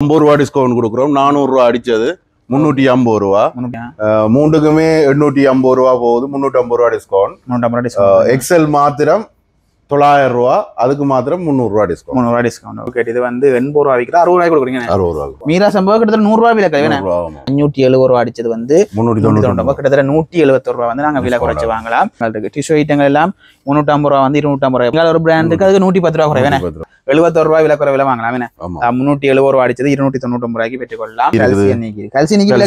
50 ரூபா டிஸ்கவுண்ட் கொடுக்குறோம். 400 ரூபா அடிச்சது 350 ரூபா. மூன்றுக்குமே 850 ரூபா போகுது. 350 ரூபா டிஸ்கவுண்ட். எக்ஸல் மாத்திரம் 900 ரூபா, அதுக்கு மாத்திரம் 300 ரூபா டிஸ்கவுண்ட். 300 ரூபா டிஸ்கவுண்ட். ஓகே, இது வந்து 80 ரூபா விற்கிற 60 ரூபாய் கொடுக்குறீங்க. 60 ரூபா. மீரா சம்பவம் கிட்டத்தட்ட 100 ரூபா விலை கழிவு. 570 ரூபா அடிச்சது வந்து 390 ரூபா, கிட்டத்தட்ட 171 ரூபா வந்து நாங்க விலை குறைச்சு வாங்கலாம். டிஷ்யூ ஐட்டங்கள் எல்லாம் 350 ரூபா வந்து 250 ரூபாய். ஒரு பிராண்டுக்கு அதுக்கு 110 ரூபா குறைவேன். 71 ரூபாய் விலை குறைவில வாங்கலாம். 370 ரூபா அடிச்சது 299 ரூபாய்க்கு பெற்றுக்கொள்ளலாம். கல்சி நீக்கி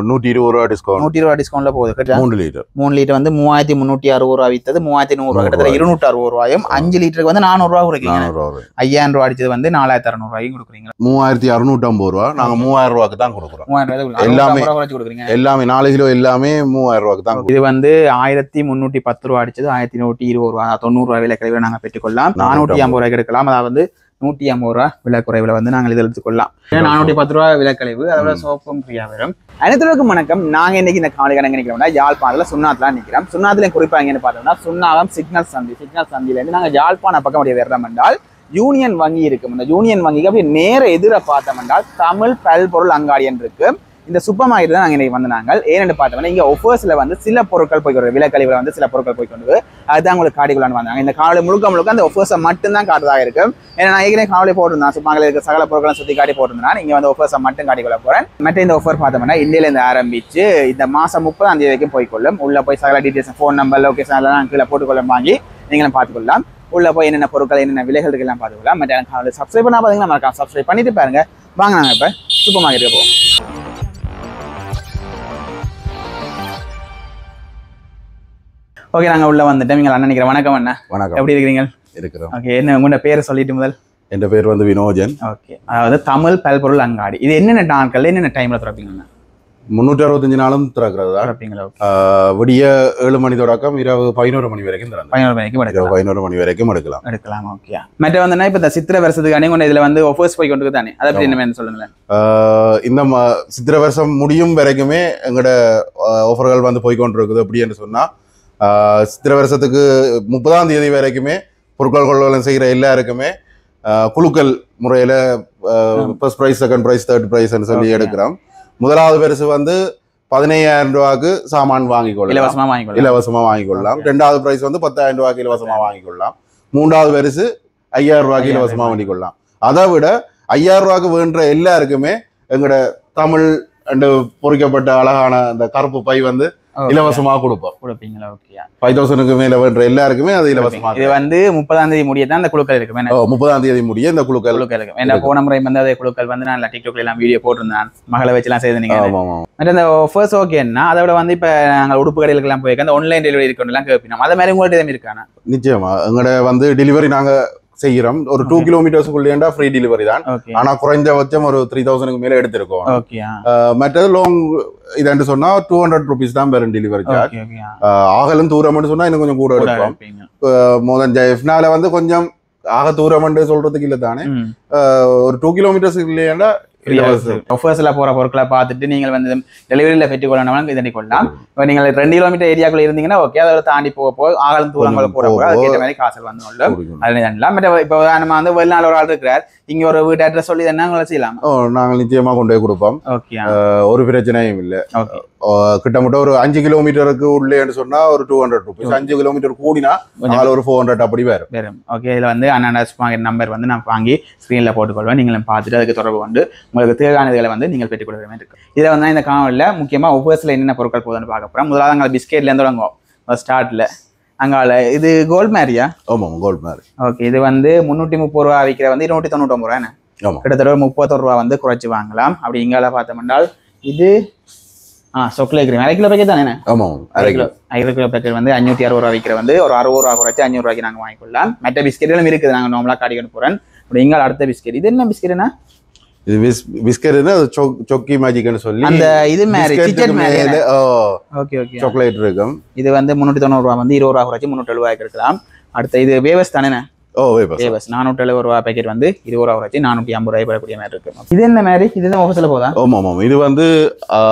120 ரூபா டிஸ்கவுண்ட். 100 ரூபா டிஸ்கவுண்ட்ல போகுது. 3 லிட்டர் 3 லிட்டர் வந்து 3360 ரூபா வித்தது 3100 ரூபாய், கிட்டத்தட்ட 260 ரூபாயும். 5 லிட்டருக்கு வந்து 400 ரூபா கொடுக்குறீங்க. 5000 ரூபா அடிச்சது வந்து 4600 ரூபாய்க்கு கொடுக்குறீங்க. 3650 ரூபா. நாங்க 3000 ரூபாய்க்கு தான் கொடுக்குறோம். 3000 ரூபாய் எல்லாமே குறைச்சு கொடுக்குறீங்க. எல்லாமே 4 கிலோ எல்லாமே 3000 ரூபாய்க்கு தான். இது வந்து 1310 ரூபா அடிச்சது 1120 ரூபா, 90 ரூபாய் விலை குறைவில் நாங்க பெற்றுக்கொள்ளலாம். 450 ரூபாய்க்கு எடுக்கலாம். அதாவது வந்து 150 ரூபா விலை குறைவில் வந்து நாங்கள் இதை எடுத்துக்கொள்ளலாம். 410 ரூபா விலை கழிவு, அதோட சோப்பும் ஃப்ரீயா வரும். அனைத்துக்கும் வணக்கம். நாங்க இன்னைக்கு இந்த காலை கடங்க நிக்கிறோம்னா யாழ்ப்பாணத்துல சுண்ணாத்துல நிக்கிறோம். சுண்ணாத்துல குறிப்பா எங்கன்னு பார்த்தோம்னா சுண்ணாகம் சிக்னல் சந்தில இருந்து நாங்க யாழ்ப்பாண பக்கம் அப்படியே வர்றோம் என்றால் யூனியன் வங்கி இருக்கும். இந்த யூனியன் வங்கிக்கு அப்படியே நேர எதிர பார்த்தோம் என்றால் தமிழ் பல்பொருள் அங்காடி இருக்கு. இந்த சூப்பர் மார்க்கெட் தான் நாங்கள் இன்னைக்கு வந்தாங்க. ஏன்னு பார்த்தோம்னா இங்கே ஆஃபர்ஸ்ல வந்து சில பொருட்கள் போய்க்கொண்டு விலை கழிவுல வந்து சில பொருட்கள் போய்க்கொண்டு அதுதான் உங்களுக்கு காடிக்குள்ளான்னு வந்தாங்க. இந்த காலை முழுக்க அந்த ஆஃபர்ஸை மட்டும்தான் காட்டுறதாக இருக்கும். ஏன்னா நான் ஏற்கனவே காவலை போட்டிருந்தேன். சூப்பர் மார்க்கெட் இருக்க சகல பொருட்களை சுற்றி காட்டி போட்டிருந்தேன். இங்கே வந்து ஆஃபர்ஸை மட்டும் காட்டிக்கொள்ள போறேன். மற்ற இந்த ஆஃபர் பார்த்தோம்னா இந்தியிலேருந்து ஆரம்பிச்சு இந்த மாதம் 30ஆம் தேதி வரைக்கும் போய்க்கொள்ளும். உள்ள போய் சகல டீட்டெயில்ஸ், ஃபோன் நம்பர், லொகேஷன் எல்லாம் கீழே போட்டுக்கொள்ள வாங்கி நீங்களும் பார்த்துக்கொள்ளலாம். உள்ள போய் என்னென்ன பொருட்கள் என்னென்ன விலைகளுக்கு எல்லாம் பார்த்துக்கலாம். மற்ற எனக்கு சப்ஸ்கிரைப் பண்ணா பார்த்தீங்கன்னா மறக்காம சப்ஸ்கிரைப் பண்ணிட்டு பாருங்க. வாங்க நாங்கள் இப்போ சூப்பர் மார்க்கெட்டுக்கு போவோம். ஓகே, நாங்கள் உள்ள வந்துட்டோம். நீங்கள் அண்ணன் நினைக்கிறேன். வணக்கம் அண்ணா. வணக்கம். எப்படி இருக்கிறீங்க? இருக்கிறோம். ஓகே, என்ன உங்களோட பேரை சொல்லிட்டு முதல்? என் பேர் வந்து வினோஜன். ஓகே, அதாவது தமிழ் பல்பொருள் அங்காடி. இது என்னென்ன நாட்கள் என்னென்ன டைம்ல திறப்பீங்கண்ணா? 365 நாளும் திறக்கிறது தான். விடிய 7 மணி தொடக்கம் இரவு 11 மணி வரைக்கும் 11 மணி வரைக்கும் எடுக்கலாம். ஓகே, மற்ற வந்து இப்போ இந்த சித்திரை வருஷத்துக்கானே கொண்டு இதுல வந்து ஆஃபர்ஸ் போய் கொண்டு தானே, அதை பற்றி என்ன சொல்லுங்களேன். இந்த சித்திரை வருஷம் முடியும் வரைக்குமே எங்களோட ஆஃபர்கள் வந்து போய்கொண்டு இருக்குது. அப்படின்னு சொன்னா சித்திரை வருஷத்துக்கு 30ஆம் தேதி வரைக்குமே பொருட்கள் கொள்வனம் செய்கிற எல்லாருக்குமே குழுக்கள் முறையில first prize, second prize, third ப்ரைஸ்ன்னு சொல்லி எடுக்கிறோம். முதலாவது பரிசு வந்து 15000 ரூபாய்க்கு சாமான் இலவசமா வாங்கிக்கொள்ளலாம். 2வது பிரைஸ் வந்து 10000 ரூபாய்க்கு இலவசமா வாங்கிக்கொள்ளலாம். 3வது பரிசு 5000 ரூபாய்க்கு இலவசமா வாங்கிக்கொள்ளலாம். அதை விட 5000 ரூபாய்க்கு வேண்ட எல்லாருக்குமே எங்களோட தமிழ் அண்டு பொறிக்கப்பட்ட அழகான அந்த கருப்பு பை வந்து இலவசமா கொடுப்பீங்களா? ஓகே, 5000க்கு மேல வேண்ட எல்லாருக்குமே அது இலவசமா. இது வந்து 30ஆம் தேதி முடிய தான் அந்த குழுக்கள் இருக்கு. 30ஆம் தேதி முடிய இந்த குழுக்கள் இருக்கு. ஏன்னா போன முறை வந்து அதே குழுக்கள் வந்து நான் டிக்டாக்ல எல்லாம் வீடியோ போட்டிருந்தேன். மகளை வச்சுலாம் செய்தீங்க. அந்த ஆஃபர்ஸ் ஓகேன்னா அதை விட வந்து இப்ப நாங்கள் உடுப்பு கடைகளுக்கு எல்லாம் போயிருக்கோம். அந்த ஆன்லைன் டெலிவரி இருக்குன்னு கேட்போம். அதே மாதிரி உங்கள்ட்ட இருக்கானா? நிச்சயமா எங்களோட வந்து டெலிவரி நாங்க செய்யறோம். ஒரு 2 கிலோமீட்டர்ஸ்க்குள்ளேண்டா ஃப்ரீ டெலிவரி தான். ஆனா குறைஞ்சபட்சம் ஒரு 3000க்கு மேல எடுத்திருக்கோம். மற்றது லாங் இதாண்டு சொன்னா 200 rupees தான் பெரும் டெலிவரி சார்ஜ். ஆகலும் தூரம்னு சொன்னா இன்னும் கொஞ்சம் கூட எடுப்போம். மோதன் ஜெஃப்னால வந்து கொஞ்சம் ஆக தூரம்னு சொல்றதுக்கு இல்ல தானே, ஒரு 2 கிலோமீட்டர்ஸ் இல்லையாண்டா ஆஃபர்ஸ்ல போற பொருட்களை பார்த்துட்டு நீங்கள் வந்து டெலிவரியில பெற்றுக்கொள்ளணும். இதனை கொள்ளலாம். இப்போ நீங்கள் 2 கிலோமீட்டர் ஏரியாக்குள்ள இருந்தீங்கன்னா ஓகே, அதை தாண்டி போக ஆகலும் தூரங்களை போற அதுக்கேற்ற மாதிரி காசல் வந்து அது. இப்போ நம்ம வந்து வெளிநாள் ஒரு ஆள் இருக்கிறார், இங்க ஒரு வீட்டு அட்ரஸ் சொல்லி என்ன செய்யலாம்? நாங்கள் நிச்சயமா கொண்டு போய் கொடுப்போம். ஒரு பிரச்சனையும் இல்லை. கிட்டத்தட்ட ஒரு 5 கிலோமீட்டருக்கு உள்ளேன்னு சொன்னா ஒரு 200 rupees, 5 கிலோமீட்டர் கூடினா ஒரு 400 அப்படி வரும். ஓகே, இதுல வந்து அண்ணா நம்பர் வந்து நான் வாங்கி ஸ்கிரீன்ல போட்டுக்கொள்வேன். நீங்களும் பார்த்துட்டு அதுக்கு தொடர்பு கொண்டு உங்களுக்கு தேவையானதுகளை வந்து நீங்கள் பெற்றுக் கொடுக்குற மாதிரி இருக்கு. இதில் வந்து இந்த காணொலியில் முக்கியமா ஒவ்வொருசில என்னென்ன பொருட்கள் போகுதுன்னு பார்க்க போறோம். முதலாவது அங்கே பிஸ்கெட்ல இருந்து தொடங்குவோம். ஸ்டார்ட்ல அங்கால இது கோல்ட் மேரியா? ஆமாம், கோல்ட் மேரி. ஓகே, இது வந்து 330 ரூபா விற்கிற வந்து 299 ரூபாய். கிட்டத்தட்ட 31 ரூபா வந்து குறைச்சி வாங்கலாம். அப்படி இங்கால பார்த்தோம்னால் இது சொக்லேட் கிரீம் 1/2 கிலோ பேக்கெட் தானே? ஆமாம், 1/2 கிலோ பேக்கெட் வந்து 560 ரூபா விற்கிற வந்து ஒரு 60 ரூபா குறைச்சி 500 ரூபாய்க்கு நாங்கள் வாங்கிக்கொள்ளலாம். மற்ற பிஸ்கெட்களும் இருக்குது. நாங்கள் நார்மலாக காட்டிக்கொண்டு போறேன். அப்படி இங்கால அடுத்த பிஸ்கெட் இது என்ன பிஸ்கெட்னா? இது பிஸ்கட் சொக்கி மேஜிக்னு சொல்லி அந்த இது மாதிரி சாக்லேட் இருக்கும். இது வந்து 390 ரூபா வந்து 20 ரூபா குறைச்சி 370 ரூபாய்க்கு இருக்கலாம். அடுத்த இது வேவஸ் தானே? வேவஸ் 470 ரூபா பேக்கெட் வந்து 20 ரூபா குறைச்சி 450 ரூபாய் பெறக்கூடிய மாதிரி இருக்கு. இது என்ன மாதிரி? இது ஆஃபர்ஸ்ல போதா? ஆமா, இது வந்து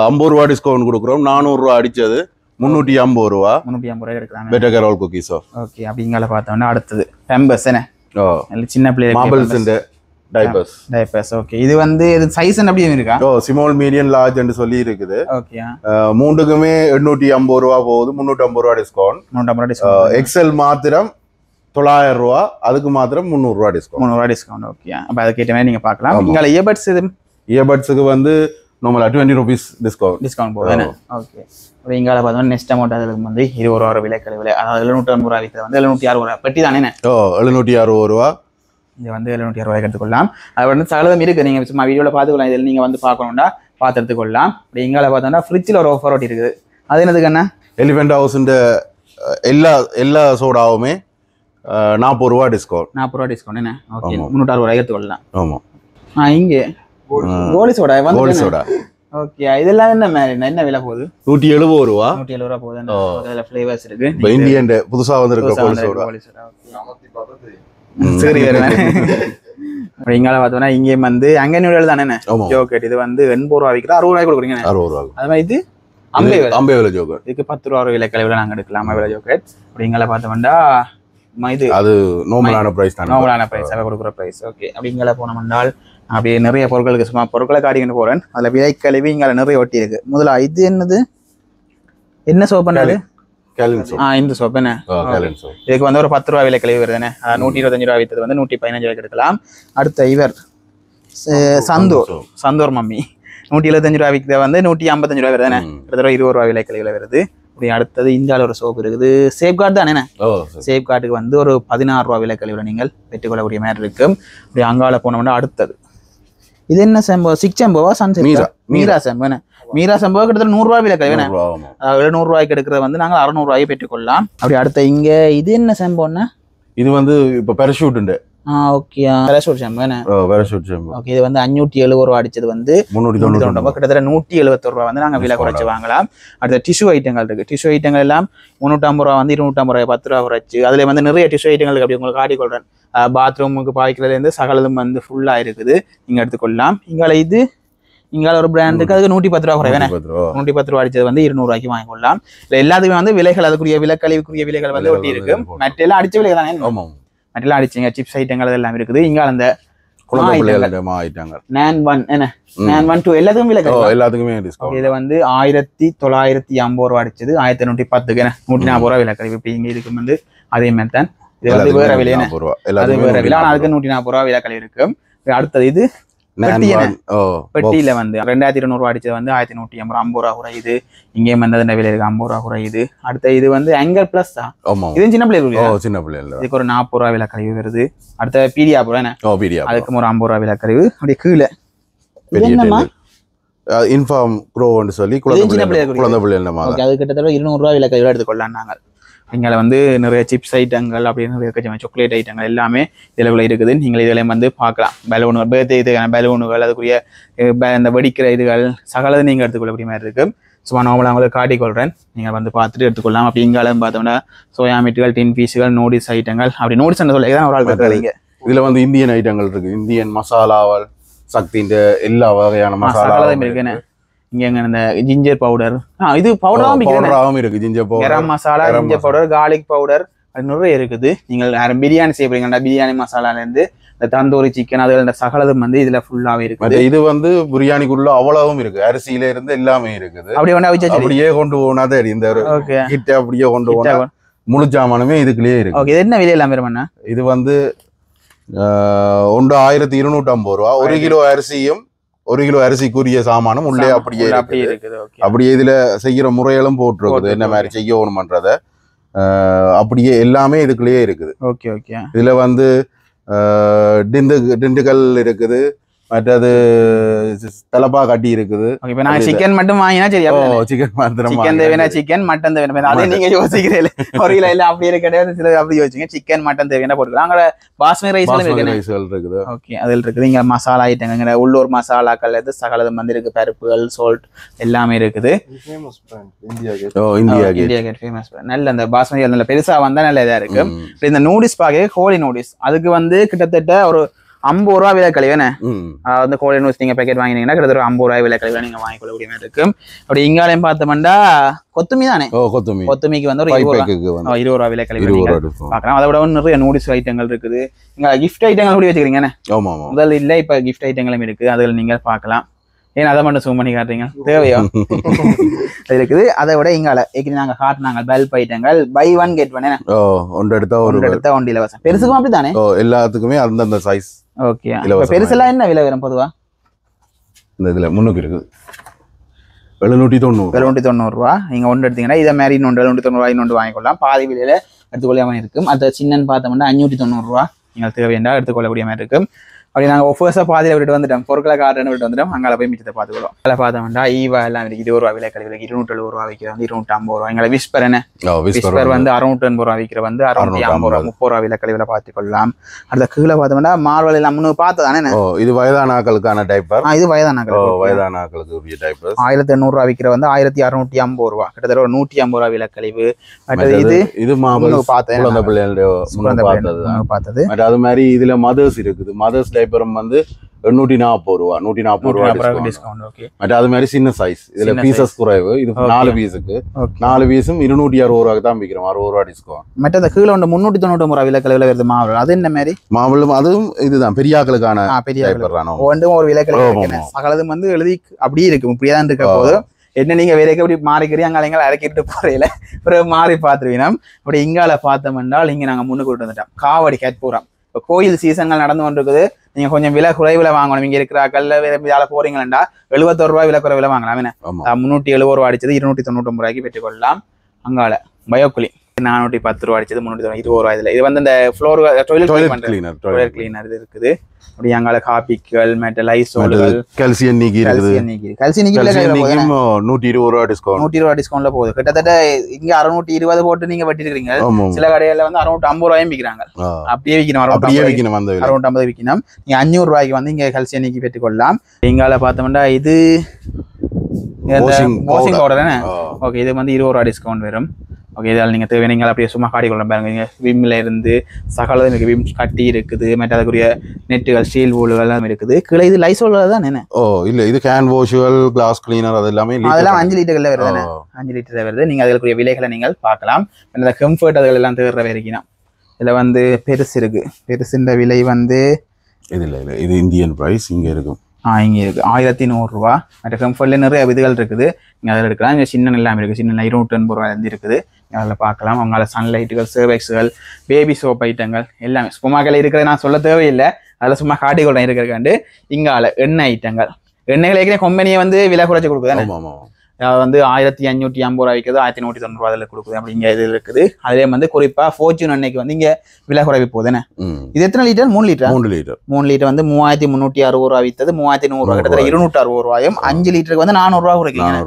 50 ரூபா டிஸ்கவுண்ட் கொடுக்குறோம். 400 ரூபா அடிச்சது 350 ரூபா. 350 ரூபாய் எடுக்கலாம். பெட்டர் கேரோல் குக்கீஸோ. ஓகே, அப்படிங்கால பார்த்தோம்னா அடுத்தது பெம்பர்ஸ் என்ன? சின்ன பிள்ளை மார்பிள்ஸ் டைப்பர்ஸ். ஓகே, இது வந்து சைஸ் அப்படி இருக்கா? ஸ்மால் மீடியம் லார்ஜ் என்று சொல்லி இருக்குது. ஓகே, மூணுக்குமே 850 ரூபா போகுது, 350 ரூபா டிஸ்கவுண்ட். 350 டிஸ்கவுண்ட். எக்ஸல் மாத்திரம் 900 ரூபா, அதுக்கு மாத்திரம் 300 ரூபா டிஸ்கவுண்ட். 300 ரூபா டிஸ்கவுண்ட். ஓகே, அப்ப அதுக்கு ஏற்ற மாதிரி நீங்க பார்க்கலாம். இங்க இயர்பட்ஸுக்கு வந்து நார்மலா 20 ரூபீஸ் டிஸ்கவுண்ட் போகுது. ஓகே, இப்போ இங்கால பார்த்தோம்னா நெக்ஸ்ட் அமௌண்ட் அதுக்கு வந்து 20 ரூபா விலைக்கலை விலை, அதாவது 750 ரூபா விற்கிறது வந்து 760 ரூபா பெட்டி தானே? 760 ரூபா. இது வந்து 760 ரூபாய்க்கு எடுத்துக்கொள்ளலாம். அது வந்து சகலதம் இருக்கு, நீங்க சும்மா வீடியோவில் பார்த்துக்கலாம். இதில் நீங்க வந்து பார்க்கணும்னா பார்த்து எடுத்துக்கொள்ளலாம். அப்படி இங்கால பார்த்தோம்னா ஃப்ரிட்ஜில் ஒரு ஆஃபர் ஓட்டி இருக்குது. அது என்னதுக்கு அண்ணா? எலிஃபென்ட் ஹவுஸ் எல்லா சோடாவுமே 40 ரூபா டிஸ்கவுண்ட். 40 ரூபா டிஸ்கவுண்ட் என்ன? ஓகே, 360 ரூபாய்க்கு எடுத்துக்கொள்ளலாம். ஆமா, இங்கே கோலி சோடா வந்து கோலி சோடா. ஓகே, இதெல்லாம் என்ன விலை போகுது? 170 ரூபா. 170 ரூபா போகுது. அதுல ஃப்ளேவர்ஸ் இருக்கு. இந்தியன் புதுசா வந்திருக்க கோலி சோடா. சரி, அப்படி இங்கால பார்த்தோம்னா இங்கே வந்து அங்கே நூடல் தானே ஜோக்கெட். இது வந்து 80 ரூபா விற்கிற 60 ரூபாய்க்கு கொடுக்குறீங்க. 60 ரூபா. அது மாதிரி இது அம்பே விலை ஜோக்கெட். இதுக்கு 10 ரூபா விலை கலைவில் நாங்கள் எடுக்கலாம். விலை ஜோக்கெட். அப்படி இங்கால பார்த்தோம்னா இது அது நார்மலான பிரைஸ் தான். நார்மலான பிரைஸ், அதை கொடுக்குற பிரைஸ். ஓகே, அப்படி இங்கால போனோம்னால் அப்படியே நிறைய பொருட்களுக்கு சும்மா பொருட்களை காட்டிக்கிட்டு போறேன். அதுல விலை கழிவு இங்கால நிறைய ஒட்டி இருக்கு. முதல்ல இது என்னது? என்ன சோப் பண்ணாரு? இந்த சோப் என்ன? இதுக்கு வந்து ஒரு 10 ரூபா விலை கழிவு வருதுன்னு. 125 ரூபா வித்தது வந்து 115 ரூபாய்க்கு எடுக்கலாம். அடுத்த இவர் சந்தோர் மம்மி 175 ரூபா விற்கிறத வந்து 155 ரூபா வருதுன்னு. கிட்டத்தட்ட 20 ரூபா விலை கழிவுல வருது. அப்படி அடுத்தது இந்தியாவில் ஒரு சோப் இருக்குது, சேஃப் கார்டு தானே? சேஃப் கார்டுக்கு வந்து ஒரு 16 ரூபா விலை கழிவுல நீங்கள் பெற்றுக்கொள்ளக்கூடிய மாதிரி இருக்கும். அப்படி அங்கால போனோம்னா அடுத்தது இது என்ன செம்போ? சிக்ஸ் செம்போவா? மீரா செம்போ. மீரா செம்போ கிட்டத்தட்ட 100 ரூபாய் விலை கழிவு. 700 ரூபாய்க்கு எடுக்கிறத வந்து நாங்கள் 600 ரூபாய்க்கு பெற்றுக்கொள்ளலாம். அப்படி அடுத்த இங்க இது என்ன செம்போன்னா? இது வந்து இப்போ பேராஷூட் உண்டு. Okay, parachute shampoo. Parachute shampoo. Okay, இது வந்து 570 ரூபா அடிச்சது வந்து 390 ரூபா, கிட்டத்தட்ட 170 ரூபா வந்து நாங்கள் விலை குறைச்சு வாங்கலாம். அடுத்த டிஷ்யூ ஐட்டங்கள் இருக்கு. டிஷ்யூ ஐட்டங்கள் எல்லாம் 350 ரூபா வந்து 250 ரூபாய் 10 ரூபா குறைச்சு. அதுல வந்து நிறைய டிஷ்யூ ஐட்டங்கள் அப்படி உங்களுக்கு காட்டிக்கொள்றேன். பாத்ரூமுக்கு பாய்க்கிறதுல இருந்து சகலதும் வந்து ஃபுல்லா இருக்குது, நீங்க எடுத்துக்கொள்ளலாம். இங்கால ஒரு பிராண்டுக்கு அதுக்கு 110 ரூபா குறைவேன். 110 ரூபா அடிச்சது வந்து 200 ரூபாய்க்கு வாங்கிக்கொள்ளலாம். இல்லை எல்லாத்துக்குமே வந்து விலைகள் அதுக்குரிய விலைக்கழிவுக்குரிய விலைகள் வந்து ஒட்டி இருக்கு. மற்றெல்லாம் அடிச்ச விலை தானே? மற்றெல்லாம் அடிச்சுங்க. சிப்ஸ் ஐட்டங்கள் எல்லாம் இருக்குது. இங்கால அந்த நான் 1 2 எல்லாத்துக்கும் விலை எல்லாத்துக்குமே இது வந்து 1950 ரூபா அடிச்சது 1910க்கு 140 ரூபா விலை கழிவு. இப்ப இங்க இதுக்கு வந்து அதே மாதிரி தான். இது வந்து வேற விலை, அது வேற விலை. ஆனால் அதுக்கு 140 ரூபா விலை கழிவு இருக்கு. அடுத்தது இது பெட்டியில வந்து 2200 ரூபா அடிச்சது வந்து 1150 ரூபா குறையுது. இங்கே வந்து விலை இருக்கு 50 ரூபா குறையுது. அடுத்த இது வந்து ஆங்கர் பிளஸ் தான். இது சின்ன பிள்ளைகள் இதுக்கு ஒரு 40 ரூபா விலை கழிவு வருது. அடுத்த பீடியா போறேன், அதுக்கு ஒரு 50 ரூபா விலை கழிவு. அப்படியே கீழே இன்ஃபார்ம் ப்ரோன்னு சொல்லி குழந்தை பிள்ளைகள் அது கிட்டத்தட்ட 200 ரூபா விலை கழிவு எடுத்துக்கொள்ளலாம். நாங்கள் இங்கே வந்து நிறைய சிப்ஸ் ஐட்டங்கள் அப்படின்னு நிறைய சாக்லேட் ஐட்டங்கள் எல்லாமே இதில் இருக்குது. நீங்கள் இதில் வந்து பார்க்கலாம். பலூனுகள், பர்த்டே இதுக்கான பலூனுகள், அதுக்குரிய இந்த வெடிக்கிற இதுகள் சகலது நீங்கள் எடுத்துக்கொள்ளக்கூடிய மாதிரி இருக்கு. சும்மா நார்மலாக அவங்களுக்கு காட்டிக்கொள்கிறேன், நீங்கள் வந்து பார்த்துட்டு எடுத்துக்கொள்ளலாம். அப்படி இங்காலும் பார்த்தோம்னா சோயா மீட்டுகள், டின் பீஸுகள், நூடில்ஸ் ஐட்டங்கள். அப்படி நூடில்ஸ் சொல்ல தான் ஒரு ஆள் இருக்கிறீங்க. இதில் வந்து இந்தியன் ஐட்டங்கள் இருக்கு. இந்தியன் மசாலாவல் சக்தின்ற எல்லா வகையான மசாலாவும் இருக்குன்னு. இங்க இந்த ஜிஞ்சர் பவுடர், இது பவுடராகவும் இருக்கு. Ginger powder, garam masala, ginger powder, garlic powder, அது நிறைய இருக்குது. நீங்கள் பிரியாணி செய்யறீங்கன்னா பிரியாணி மசாலால இருந்து இந்த தந்தூரி சிக்கன் அது சகலதும் வந்து இதுல ஃபுல்லாவே இருக்கு. இது வந்து பிரியாணிக்குள்ள அவ்வளவும் இருக்கு. அரிசியில இருந்து எல்லாமே இருக்குது. அப்படியே கொண்டு போனா இந்த கிட்ட அப்படியே கொண்டு போனா முழு ஜாமானுமே இதுக்குள்ளேயே இருக்கு. இது என்ன விலை எல்லாம் வேணும்னா? இது வந்து 1250 ரூபா. 1 கிலோ அரிசியும் 1 கிலோ அரிசிக்குரிய சாமானும் உள்ளே அப்படியே இருக்குது. அப்படியே இதுல செய்யற முறைகளும் போட்டிருக்குது, என்ன மாதிரி செய்யணும்ன்றத. அப்படியே எல்லாமே இதுக்குள்ளேயே இருக்குது. Okay okay. இதுல வந்து டிண்டுகள் இருக்குது, மற்றது தலப்பா கட்டி இருக்குது. இப்போ நான் சிக்கன் மட்டும் வாங்கினா சரி. சிக்கன் தேவையான சிக்கன், மட்டன் தேவையான அதே நீங்க யோசிக்கிறீங்க. ஒரு கிலோ இல்லை அப்படி கிடையாது, சில அப்படி யோசிச்சுங்க. சிக்கன் மட்டன் தேவையான போட்டுக்கலாம். அங்கே பாஸ்மதி ரைஸ்கள் இருக்குது. ஓகே, அதில் இருக்குது. இங்கே மசாலா ஐட்டங்கள், உள்ளூர் மசாலாக்கள் எது சகலதும் வந்து இருக்கு. பருப்புகள், சால்ட் எல்லாமே இருக்குது. India Gate famous. நல்ல அந்த பாஸ்மதி நல்ல பெருசா வந்தா நல்ல இதா இருக்கு. இந்த நூடில்ஸ் பாக்க ஹோலி நூடில்ஸ், அதுக்கு வந்து கிட்டத்தட்ட ஒரு 50 ரூபா விலை கழிவுன்னு வந்து கோழி நூஸ் நீங்க பேக்கெட் வாங்கினீங்கன்னா கிட்டத்தட்ட 50 ரூபாய் விலை கழிவு நீங்க வாங்கிக்கொள்ளக்கூடிய மாதிரி இருக்கும். அப்படி இங்காலையும் பார்த்தோம்னா கொத்துமி தானே, கொத்துமிக்கு வந்து ஒரு 20 ரூபா விலை கழிவு பார்க்கலாம். அதை விட நிறைய நூடில்ஸ் ஐட்டங்கள் இருக்குது. இங்க கிஃப்ட் ஐட்டங்கள் கூட வச்சுக்கிறீங்க. முதல்ல இல்ல இப்ப கிஃப்ட் ஐட்டங்களும் இருக்கு, அதில் நீங்க பார்க்கலாம். ஏன்னா அதை மட்டும் சூம் பண்ணி காட்டுறீங்க, தேவையோ இருக்குது. அதை விட இங்கால நாங்க காட்டினாங்க பல்ப் ஐட்டங்கள் பை 1 கெட் 1 ஒன்று எடுத்தா ஒன்று இலவசம். பெருசுக்கும் அப்படித்தானே, எல்லாத்துக்குமே அந்தந்த சைஸ். ஓகே, பெருசெல்லாம் என்ன விலை வரும் பொதுவா? இந்த இதுல முன்னுக்கு இருக்குது 790 ரூபா. நீங்க ஒன்று எடுத்தீங்கன்னா இதை மாதிரி இன்னொன்று 790 ரூபாய் இன்னொன்று வாங்கிக்கொள்ளலாம். பாதி விலையில எடுத்துக்கொள்ளாம இருக்கும். அது சின்னன்னு பார்த்தோம்னா 590 ரூபா நீங்கள் தேவையா எடுத்துக்கொள்ளக்கூடிய மாதிரி இருக்கும். அப்படி நாங்கள் ஒஃபர்ஸாக பாதியில் விட்டு வந்துட்டோம், பொருட்களை காட்டுன்னு விட்டு வந்துட்டோம். அங்கே போய் மிச்சத்தை பார்த்துக்கிறோம். அதில் பார்த்தோம்னா ஈவா எல்லாம் இருக்குது. 20 ரூபா விலை கழிவு 270 ரூபா விற்கிற வந்து 250 ரூபா. எங்களை விஸ்பர் என்ன விஸ்பர் வந்து 680 ரூபா விற்கிற வந்து 650 ரூபா 30 ரூபா விலை கழிவுல பார்த்துக்கொள்ளலாம். அடுத்த கீழே பார்த்தோம்னா மார்வல் எல்லாம் முன்னு பார்த்ததானே. இது வயதானாக்களுக்கான டைப்பர். இது வயதானாக்களுக்கு 1800 ரூபா விற்கிற வந்து 1650 ரூபா, கிட்டத்தட்ட ஒரு 150 ரூபா விலை கழிவு. மற்றது இது பார்த்தது அது மாதிரி இதுல மதர்ஸ் இருக்குது. மதர்ஸ் டைப்பரும் வந்து 840 ரூபா 140 ரூபா டிஸ்கவுண்ட். ஓகே, மற்ற அது மாதிரி சின்ன சைஸ் இதுல பீசஸ் குறைவு. இது 4 பீஸுக்கு 4 பீஸும் 260 ரூபாய்க்கு தான் விற்கிறோம், 60 ரூபா டிஸ்கவுண்ட். மற்ற அந்த கீழே 399 ரூபா விலை கழிவுல வருது மாவல். அது என்ன மாதிரி மாவலும் அதுவும் இதுதான் பெரியாக்களுக்கான ஒன்றும் ஒரு விலை கழிவு. சகலதும் வந்து எழுதி அப்படியே இருக்கும், இப்படியே தான் இருக்க போது. என்ன நீங்க வேலைக்கு அப்படி மாறிக்கிறீங்க, அங்காலங்களை இறக்கிட்டு போறையில ஒரு மாறி பார்த்துருவீங்க. அப்படி இங்கால பார்த்தோம் என்றால் இங்க நாங்க முன்னுக்கு விட்டு வந்துட்டோம். காவடி கேட்பூரம் இப்போ கோயில் சீசன்கள் நடந்து கொண்டிருக்குது. நீங்க கொஞ்சம் விலை குறைவில வாங்கணும். இங்க இருக்கிறாக்கல்ல வேற போறீங்களா 71 ரூபாய் விலை குறைவில வாங்கலாம். என்ன 370 ரூபா அடிச்சது 299 ரூபாய்க்கு பெற்றுக்கொள்ளலாம். அங்கால பயோகுலி 410 ரூபா அடிச்சது 320 ரூபாய். இதுல இது வந்து இந்த ஃப்ளோர் டாய்லெட் கிளீனர் இது இருக்குது. அப்படி அங்கால காபிகள் மற்ற லைசோல்கள் கால்சியம் நீக்கி இருக்குது. கால்சியம் நீக்கி 120 ரூபா டிஸ்கவுண்ட் 120 ரூபா டிஸ்கவுண்ட்ல போகுது. கிட்டத்தட்ட இங்க 620 போட்டு நீங்க வெட்டி இருக்கீங்க. சில கடையில வந்து 650 ரூபாயும் விற்கிறாங்க. அப்படியே விற்கணும், 650 விற்கணும். நீங்க 500 ரூபாய்க்கு வந்து இங்க கால்சியம் நீக்கி பெற்றுக்கொள்ளலாம். இங்கால பார்த்தோம்னா இது வாஷிங் பவுடர் தானே. ஓகே, இது வந்து 20 ரூபா டிஸ்கவுண்ட் வரும். ஓகே, இதால் நீங்கள் தேவை நீங்கள் அப்படியே சும்மா காட்டிக்கொள்ள பாருங்க. விம்மில் இருந்து சகலதும் இருக்குது. விம் கட்டி இருக்குது, மற்ற அதுக்குரிய நெட்டுகள் ஸ்டீல் ஊழுகள் எல்லாம் இருக்குது. கீழே இது லைசோல் தான் என்ன? இல்லை, இது கேன் வாஷுவல் கிளாஸ் கிளீனர் அது எல்லாமே அதெல்லாம் 5 லிட்டர்ல வருது. 5 லிட்டர் வருது. நீங்கள் அதுக்குரிய விலைகளை நீங்கள் பார்க்கலாம். அந்த கம்ஃபர்ட் அதுகள் எல்லாம் தேர்ற வரைக்கும் இதில் வந்து பெருசு இருக்கு. பெருசுன்ற விலை வந்து இது இல்லை, இது இந்தியன் ப்ரைஸ் இங்கே இருக்கும். இங்கே இருக்குது 1100 ரூபா. மற்ற கம்ஃபர்ட்ல நிறைய விதிகள் இருக்குது. நீங்கள் அதில் எடுக்கலாம். இங்கே சின்ன எல்லாம் இருக்குது. சின்ன 280 ரூபாயிலேருந்து இருக்குது. அதில் பார்க்கலாம். அவங்களால சன்லைட்டுகள், சர்வெக்ஸுகள், பேபி சோப் ஐட்டங்கள் எல்லாமே சும்மாக்கள் இருக்கிறது நான் சொல்ல தேவையில்லை. அதில் சும்மா காட்டிக்கொள்ள இருக்கிறக்காண்டு இங்கால எண்ணெய் ஐட்டங்கள். எண்ணெய்கள் ஏற்கனவே கம்பெனியை வந்து விலை குறைச்சி கொடுக்குது. வந்து 1550 ரூபா விற்கிறது 1190 ரூபா அதில் கொடுக்குது. அப்படி இங்கே இது இருக்குது. அதிலே வந்து குறிப்பாக ஃபார்ச்சூன் எண்ணெய்க்கு வந்து இங்கே விலை குறைவி போகுதுன்னு. இது எத்தனை லிட்டர்? 3 லிட்டர். 3 லிட்டர் வந்து 3360 ரூபா விற்றது 3100 ரூபா, கிட்டத்தட்ட 260 ரூபாயும். 5 லிட்டருக்கு வந்து 400 ரூபா கொடுக்குறீங்க.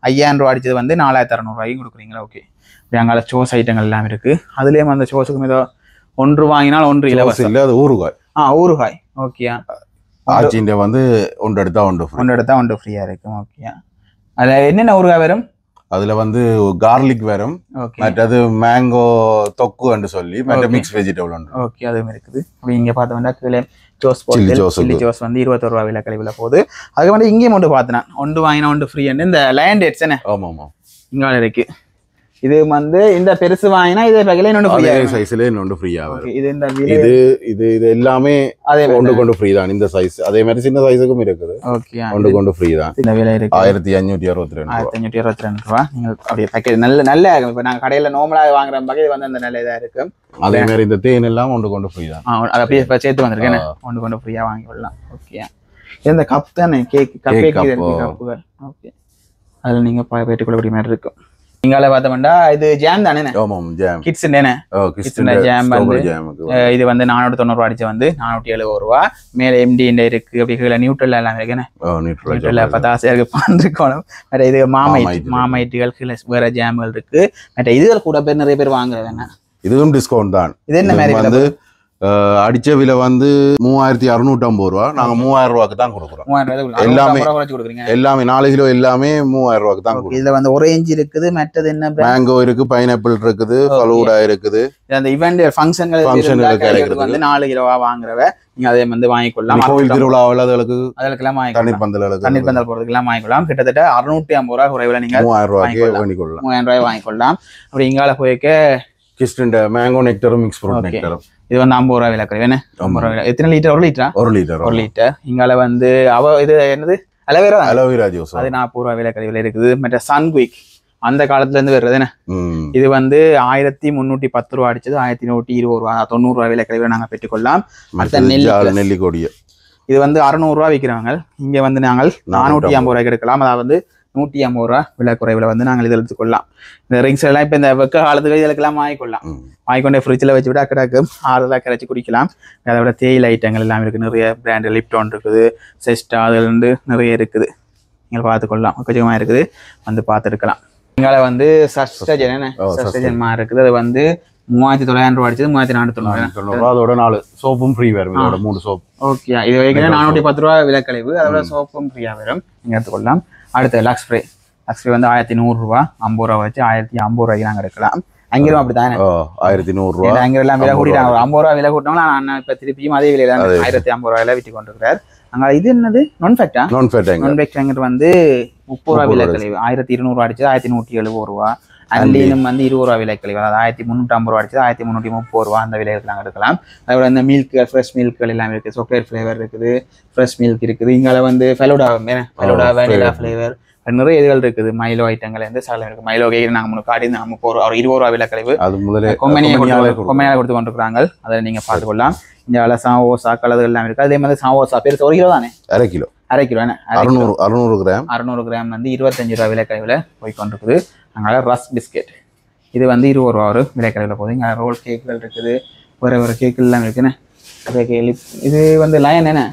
5000 ரூபா அடிச்சது வந்து 4600 ரூபாயும் கொடுக்குறீங்களா? ஓகே, இப்படி அங்கால சோஸ் ஐட்டங்கள் எல்லாம் இருக்கு. அதுலேயும் அந்த சோஸுக்கும் ஏதோ 1 வாங்கினால் 1 இலவசம். இல்லை, அது ஊறுகாய். ஊறுகாய். ஓகே, வந்து 1 எடுத்தா 1 ஃப்ரீயா இருக்கும். ஓகே, அதில் என்னென்ன ஊறுகாய் வரும்? அதுல வந்து கார்லிக் வரும், மற்றது மேங்கோ தொக்கு என்று சொல்லி மற்ற மிக்ஸ் வெஜிடபிள் உண்டு. ஓகே, அதுவும் இருக்குது. அப்படி இங்கே பார்த்தோம்னா கீழே ஜோஸ் சில்லி ஜோஸ் வந்து 21 ரூபா விலை கழிவுல போகுது. அதுக்கு வந்து இங்கேயும் ஒன்று பார்த்தேன், 1 வாங்கினா 1 ஃப்ரீ. இந்த லேண்டேட்ஸ் என்ன? ஆமாம், இங்கே இருக்கு. இது வந்து இந்த பெருசு வாங்கினா இது பக்கத்துல இன்னொன்று ஃப்ரீயா, சைஸ்ல இன்னொன்று ஃப்ரீயா வரும். இது இந்த இது எல்லாமே அதே கொண்டு ஃப்ரீ தான். இந்த சைஸ் அதே மாதிரி சின்ன சைஸுக்கும் இருக்குது. ஓகே, கொண்டு ஃப்ரீ தான். இந்த விலை இருக்கு 1562 ரூபா. நீங்க அப்படியே பேக்கெட் நல்ல இப்ப நாங்க கடையில நார்மலா வாங்குற பக்கெட் வந்து அந்த நல்ல இதா இருக்கு. அதே மாதிரி இந்த தேன் எல்லாம் கொண்டு ஃப்ரீ தான். அது அப்படியே சேர்த்து வந்திருக்கேன், கொண்டு ஃப்ரீயா வாங்கி விடலாம். ஓகே, இந்த கப் தானே கப்புகள். ஓகே, அதுல நீங்க பெற்றுக்கொள்ளக்கூடிய மாதிரி இருக்கும். இங்கால பார்த்தோம்னா இது ஜாம் தானே? ஆமாம், ஜாம். கிட்ஸ் தானே? ஜாம் வந்து இது வந்து 490 ரூபா அடிச்சு வந்து 470 ரூபா. மேல எம்டி இருக்கு. அப்படி கீழே நியூட்ரல் எல்லாம் இருக்குன்னு. நியூட்ரல் பத்தாசையா இருக்கு பாண்டிருக்கணும். மற்ற இது மாமைட்டுகள் கீழே வேற ஜாம்கள் இருக்கு. மற்ற இதுகள் கூட பேர் நிறைய பேர் வாங்குறாங்க. இதுவும் டிஸ்கவுண்ட் தான். இது என்ன மாதிரி வந்து அடிச்ச விலை வந்து 3650 ரூபா. நாங்க 3000 ரூபாய்க்கு தான் கொடுக்குறோம். 3000 எல்லாமே கொடுக்குறீங்க. எல்லாமே 4 கிலோ எல்லாமே 3000 ரூபாய்க்கு தான் கொடுக்குறோம். இதுல வந்து orange இருக்குது, மற்றது என்ன மேங்கோ இருக்கு, பைனாப்பிள் இருக்குது, ஃபலூடா இருக்குது. அந்த ஈவென்ட் ஃபங்க்ஷன்களுக்கு வந்து 4 கிலோவா வாங்குறவ நீங்க அதை வந்து வாங்கிக்கொள்ளலாம். கோயில் திருவிழாவில் அதற்கெல்லாம் தண்ணீர் பந்தல் போறதுக்கெல்லாம் வாங்கிக்கொள்ளலாம். கிட்டத்தட்ட 650 ரூபாய் குறைவுல நீங்க 3000 ரூபாய்க்கு வாங்கிக்கொள்ளலாம். 3000 ரூபாய் வாங்கிக்கொள்ளலாம். அப்படி இங்கால போய்க்க கிஸ்டண்ட மேங்கோ நெக்டரும் மிக்ஸ் ஃப்ரூட் நெக்டரும் இது வந்து 50 ரூபாய் விலை குறைவு. என்ன 50 ரூபாய்? எத்தனை லிட்டர்? 1 லிட்டரா? 1 லிட்டர். இங்கால வந்து இது என்னது அலோவேரா ஜூஸ், அது 40 ரூபாய் விலை குறைவுல இருக்குது. மற்ற சன்குயிக் அந்த காலத்துல இருந்து வருது. என்ன இது வந்து 1310 ரூபா அடிச்சது 1120 ரூபா, 90 ரூபாய் விலை குறைவுல நாங்க பெற்றுக்கொள்ளலாம். நெல்லிக்கொடிய இது வந்து 600 ரூபாய் விற்கிறாங்க. இங்க வந்து நாங்கள் 450 ரூபாய்க்கு எடுக்கலாம். அதாவது 150 ரூபா விலை குறைவுல வந்து நாங்கள் இதை எடுத்துக்கொள்ளலாம். இந்த ரிங்ஸ் எல்லாம் இப்ப இந்த வெக்க காலத்துக்கு இதுக்கெல்லாம் வாங்கிக்கொள்ளலாம். வாங்கிக்கொண்டே ஃப்ரிட்ஜில் வச்சு விட்டு அக்கடாக்கு ஆறுதலாக கரைச்சி குடிக்கலாம். அதை விட தேயிலை ஐட்டங்கள் எல்லாம் இருக்குது. நிறைய பிராண்டு லிப்டான் இருக்குது, செஸ்டா, அதுல இருந்து நிறைய இருக்குது. நீங்கள் பார்த்துக்கொள்ளலாம். கொஞ்சமாக இருக்குது, வந்து பார்த்துருக்கலாம். எங்களை வந்து சஸ்டஜன்மா இருக்குது. அது வந்து 3900 ரூபா அடிச்சது 3490 ரூபா. அதோட 4 சோப்பும் ஃப்ரீ வரும். 3 சோப். ஓகே, இது வரைக்கும் 410 ரூபா விலை கழிவு. அதோட சோப்பும் ஃப்ரீயா வரும். நீங்க எடுத்துக்கொள்ளலாம். அடுத்து லக்ஸ் ஸ்ப்ரே வந்து 1100 ரூபா, 50 ரூபா வச்சு 1050 ரூபாய்க்கு நாங்கள் எடுக்கலாம். அங்கிரும் அப்படித்தானே 1100 ரூபா. அங்கே எல்லாம் விலை கூட்டிட்டாங்க. 50 ரூபா விலை கூட்டினாலும் அண்ணன் இப்ப திருப்பியும் அதே விலையில 1050 ரூபாயில விட்டு கொண்டிருக்கிறார். அங்க இது என்னது நான் ஃபேக்ட் வந்து 30 ரூபா விலை கழிவு. 1200 அடிச்சது 1170 ரூபா. அன்லீனும் வந்து 20 ரூபா விலை கழிவு. அதாவது 1350 ரூபா அடிச்சது 1330 ரூபா. அந்த விலைகளுக்கு நாங்கள் எடுக்கலாம். அதோட இந்த மில்க், ஃப்ரெஷ் மில்க்கள் எல்லாம் இருக்குது. சாக்லேட் ஃபிளேவர் இருக்குது, ஃப்ரெஷ் மில்க் இருக்குது. இங்கே வந்து ஃபெலோடா வெனிலா ஃபிளேவர் நிறைய இதுகள் இருக்குது. மைலோ ஐட்டங்கள் வந்து சகலம் இருக்கு. மைலோ கேக்கு நாங்கள் காட்டி நம்ம ஒரு 20 ரூபா விலை கழிவு கொம்மையால கொடுத்து கொண்டிருக்கிறாங்க. அதை நீங்க பார்த்துக்கொள்ளலாம். இந்த சாவோசா கலர்கள் எல்லாம் இருக்கு. அதே மாதிரி சாவோசா பெருசு 1 கிலோ தானே? அரை கிலோ 600 கிராம் வந்து 25 ரூபா விலை கழிவுல போய் கொண்டிருக்குது. அதனால ரஸ் பிஸ்கெட் இது வந்து 20 ரூபா ஒரு விலை கழிவுல போகுது. இங்கே ரோல் கேக்குகள் இருக்குது, வேற கேக்குகள் எல்லாம் இருக்குன்னு. இது வந்து லயன் என்ன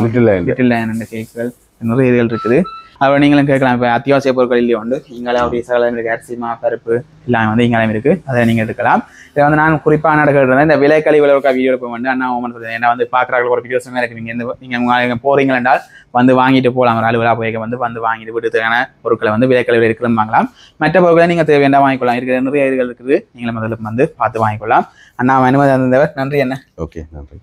லிட்டில் லயன் கேக்குகள் நிறைய இதுகள் இருக்குது. அப்புறம் நீங்களும் கேட்கலாம். இப்போ அத்தியாவசிய பொருட்கள் இல்லையோ உண்டு. இங்கே அப்படி சகலம் இருக்குது. அரிசிமா, பருப்பு எல்லாம் வந்து இங்கே இருக்குது. அதை நீங்கள் எடுக்கலாம். இதை வந்து நான் குறிப்பாக நடக்கிறது இந்த விலை கழிவுல ஒரு வீடியோ எடுப்போம் வந்து அண்ணா ஓமன் சொல்லுவேன். ஏன்னா வந்து பார்க்குறாங்க ஒரு வீடியோஸுமே இருக்குது. நீங்கள் போகிறீங்க என்றால் வந்து வாங்கிட்டு போகலாம். ஒரு அலுவலாக போய் வந்து வாங்கிட்டு வீட்டுக்கான பொருட்களை வந்து விலை கழிவுல இருக்குன்னு வாங்கலாம். மற்ற பொருட்களை நீங்கள் தேவையான வாங்கிக்கொள்ளலாம். இருக்கிற நிறைய இதுகள் இருக்குது. நீங்களும் முதல்ல வந்து பார்த்து வாங்கிக்கொள்ளலாம். அண்ணா அனுமதி தந்தவர் நன்றி. என்ன ஓகே, நன்றி.